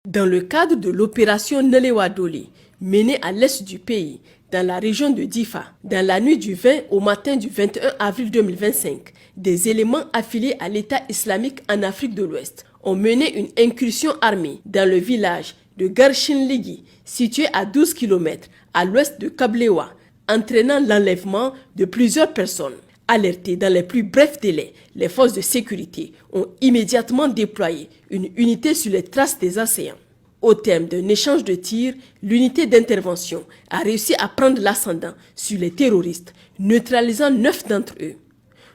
Dans le cadre de l'opération Nelewadoli, menée à l'est du pays, dans la région de Difa, dans la nuit du 20 au matin du 21 avril 2025, des éléments affiliés à l'État islamique en Afrique de l'Ouest ont mené une incursion armée dans le village de Garshinligi, situé à 12 km à l'ouest de Kablewa, entraînant l'enlèvement de plusieurs personnes. Alertées dans les plus brefs délais, les forces de sécurité ont immédiatement déployé une unité sur les traces des assaillants. Au terme d'un échange de tirs, l'unité d'intervention a réussi à prendre l'ascendant sur les terroristes, neutralisant 9 d'entre eux.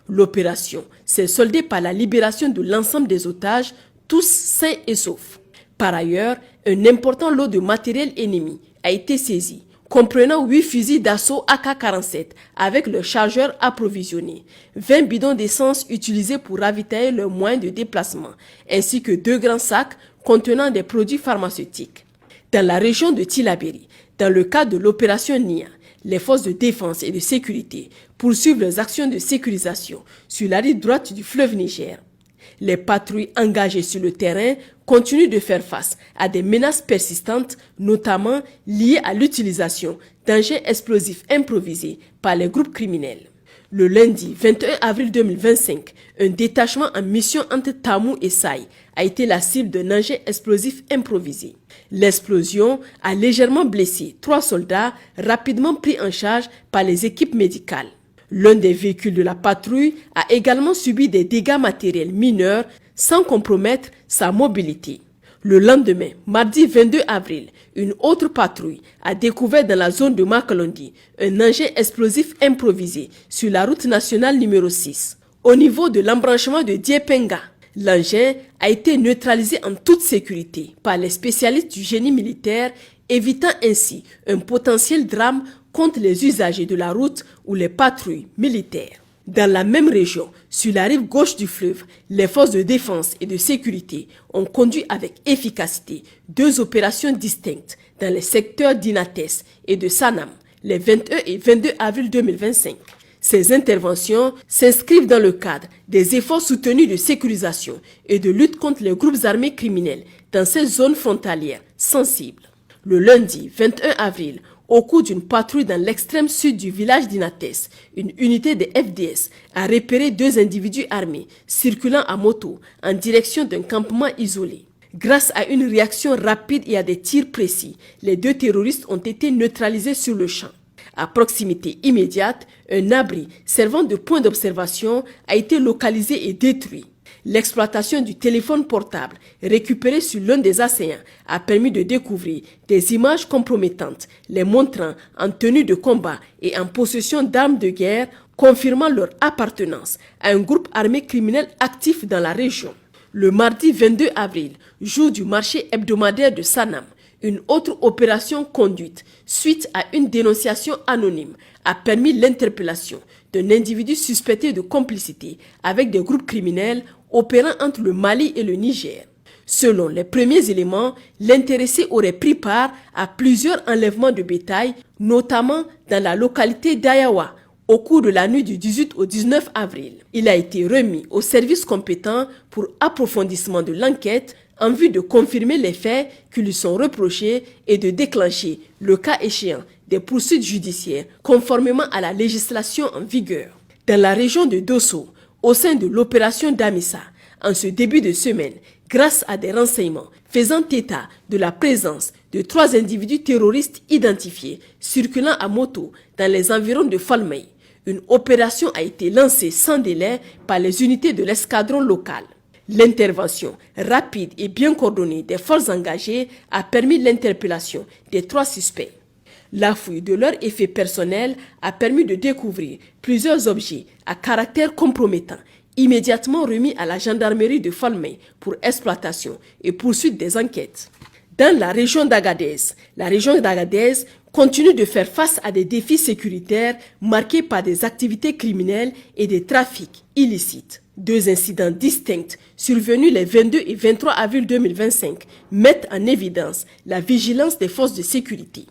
L'opération s'est soldée par la libération de l'ensemble des otages, tous sains et saufs. Par ailleurs, un important lot de matériel ennemi a été saisi, comprenant 8 fusils d'assaut AK-47 avec le chargeur approvisionné, 20 bidons d'essence utilisés pour ravitailler leurs moyens de déplacement, ainsi que 2 grands sacs contenant des produits pharmaceutiques. Dans la région de Tillabéri, dans le cadre de l'opération NIA, les forces de défense et de sécurité poursuivent leurs actions de sécurisation sur la rive droite du fleuve Niger. Les patrouilles engagées sur le terrain continuent de faire face à des menaces persistantes, notamment liées à l'utilisation d'engins explosifs improvisés par les groupes criminels. Le lundi 21 avril 2025, un détachement en mission entre Tamou et Saï a été la cible d'un engin explosif improvisé. L'explosion a légèrement blessé 3 soldats rapidement pris en charge par les équipes médicales. L'un des véhicules de la patrouille a également subi des dégâts matériels mineurs sans compromettre sa mobilité. Le lendemain, mardi 22 avril, une autre patrouille a découvert dans la zone de Makalondi un engin explosif improvisé sur la route nationale numéro 6. Au niveau de l'embranchement de Diepenga, l'engin a été neutralisé en toute sécurité par les spécialistes du génie militaire, évitant ainsi un potentiel drame contre les usagers de la route ou les patrouilles militaires. Dans la même région, sur la rive gauche du fleuve, les forces de défense et de sécurité ont conduit avec efficacité 2 opérations distinctes dans les secteurs d'Inates et de Sanam, les 21 et 22 avril 2025. Ces interventions s'inscrivent dans le cadre des efforts soutenus de sécurisation et de lutte contre les groupes armés criminels dans ces zones frontalières sensibles. Le lundi 21 avril, au cours d'une patrouille dans l'extrême sud du village d'Inates, une unité de FDS a repéré 2 individus armés circulant à moto en direction d'un campement isolé. Grâce à une réaction rapide et à des tirs précis, les 2 terroristes ont été neutralisés sur le champ. À proximité immédiate, un abri servant de point d'observation a été localisé et détruit. L'exploitation du téléphone portable récupéré sur l'un des assaillants a permis de découvrir des images compromettantes les montrant en tenue de combat et en possession d'armes de guerre, confirmant leur appartenance à un groupe armé criminel actif dans la région. Le mardi 22 avril, jour du marché hebdomadaire de Sanam, une autre opération conduite suite à une dénonciation anonyme a permis l'interpellation d'un individu suspecté de complicité avec des groupes criminels opérant entre le Mali et le Niger. Selon les premiers éléments, l'intéressé aurait pris part à plusieurs enlèvements de bétail, notamment dans la localité d'Ayawa, au cours de la nuit du 18 au 19 avril. Il a été remis aux services compétents pour approfondissement de l'enquête en vue de confirmer les faits qui lui sont reprochés et de déclencher, le cas échéant, des poursuites judiciaires conformément à la législation en vigueur. Dans la région de Dosso, au sein de l'opération Damissa, en ce début de semaine, grâce à des renseignements faisant état de la présence de 3 individus terroristes identifiés circulant à moto dans les environs de Falmey, une opération a été lancée sans délai par les unités de l'escadron local. L'intervention rapide et bien coordonnée des forces engagées a permis l'interpellation des 3 suspects. La fouille de leurs effets personnels a permis de découvrir plusieurs objets à caractère compromettant, immédiatement remis à la gendarmerie de Falmey pour exploitation et poursuite des enquêtes. Dans la région d'Agadez continue de faire face à des défis sécuritaires marqués par des activités criminelles et des trafics illicites. 2 incidents distincts survenus les 22 et 23 avril 2025 mettent en évidence la vigilance des forces de sécurité.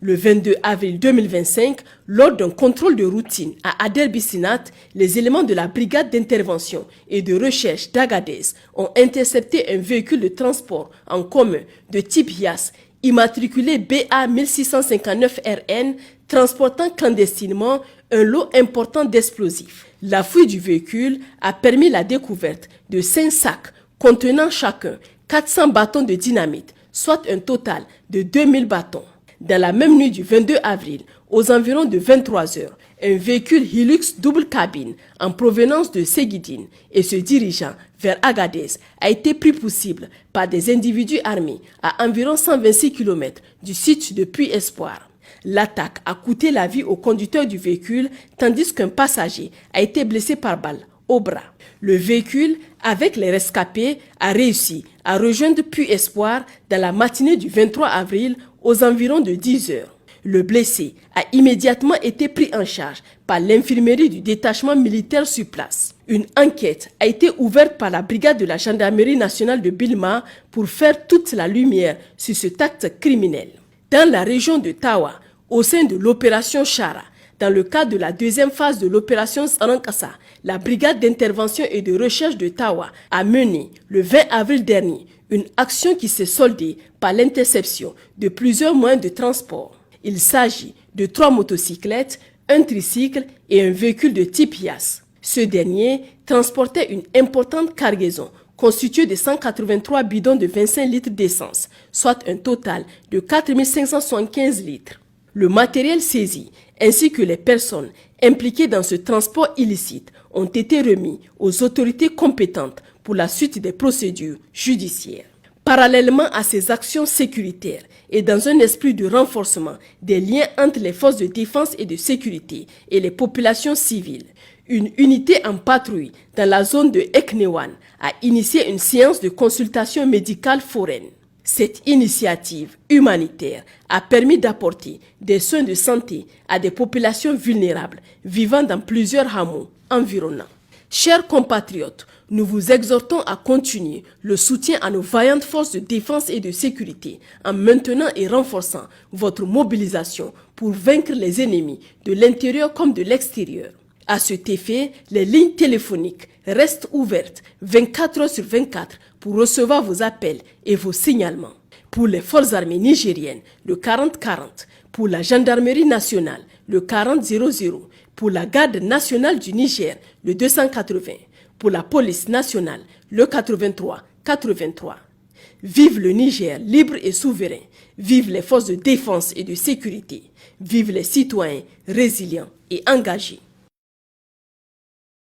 Le 22 avril 2025, lors d'un contrôle de routine à Ader Bissinat, les éléments de la brigade d'intervention et de recherche d'Agadez ont intercepté un véhicule de transport en commun de type Hiace, immatriculé BA 1659 RN, transportant clandestinement un lot important d'explosifs. La fouille du véhicule a permis la découverte de 5 sacs contenant chacun 400 bâtons de dynamite, soit un total de 2000 bâtons. Dans la même nuit du 22 avril, aux environs de 23 heures, un véhicule Hilux double cabine en provenance de Seguidine et se dirigeant vers Agadez a été pris pour cible par des individus armés à environ 126 km du site de Puy-Espoir. L'attaque a coûté la vie au conducteur du véhicule tandis qu'un passager a été blessé par balle au bras. Le véhicule, avec les rescapés, a réussi à rejoindre Puy-Espoir dans la matinée du 23 avril aux environs de 10 heures. Le blessé a immédiatement été pris en charge par l'infirmerie du détachement militaire sur place. Une enquête a été ouverte par la brigade de la gendarmerie nationale de Bilma pour faire toute la lumière sur cet acte criminel. Dans la région de Tawa, au sein de l'opération Chara, dans le cadre de la deuxième phase de l'opération Sarankassa, la brigade d'intervention et de recherche de Tawa a mené le 20 avril dernier une action qui s'est soldée par l'interception de plusieurs moyens de transport. Il s'agit de 3 motocyclettes, un tricycle et un véhicule de type Hiace. Ce dernier transportait une importante cargaison constituée de 183 bidons de 25 litres d'essence, soit un total de 4575 litres. Le matériel saisi ainsi que les personnes impliquées dans ce transport illicite ont été remis aux autorités compétentes pour la suite des procédures judiciaires. Parallèlement à ces actions sécuritaires et dans un esprit de renforcement des liens entre les forces de défense et de sécurité et les populations civiles, une unité en patrouille dans la zone de Eknewan a initié une séance de consultation médicale foraine. Cette initiative humanitaire a permis d'apporter des soins de santé à des populations vulnérables vivant dans plusieurs hameaux environnants. Chers compatriotes, nous vous exhortons à continuer le soutien à nos vaillantes forces de défense et de sécurité en maintenant et renforçant votre mobilisation pour vaincre les ennemis de l'intérieur comme de l'extérieur. À cet effet, les lignes téléphoniques restent ouvertes 24 heures sur 24 pour recevoir vos appels et vos signalements. Pour les forces armées nigériennes, le 40-40. Pour la gendarmerie nationale, le 40-00. Pour la garde nationale du Niger, le 280. Pour la police nationale, le 83-83. Vive le Niger libre et souverain. Vive les forces de défense et de sécurité. Vive les citoyens résilients et engagés.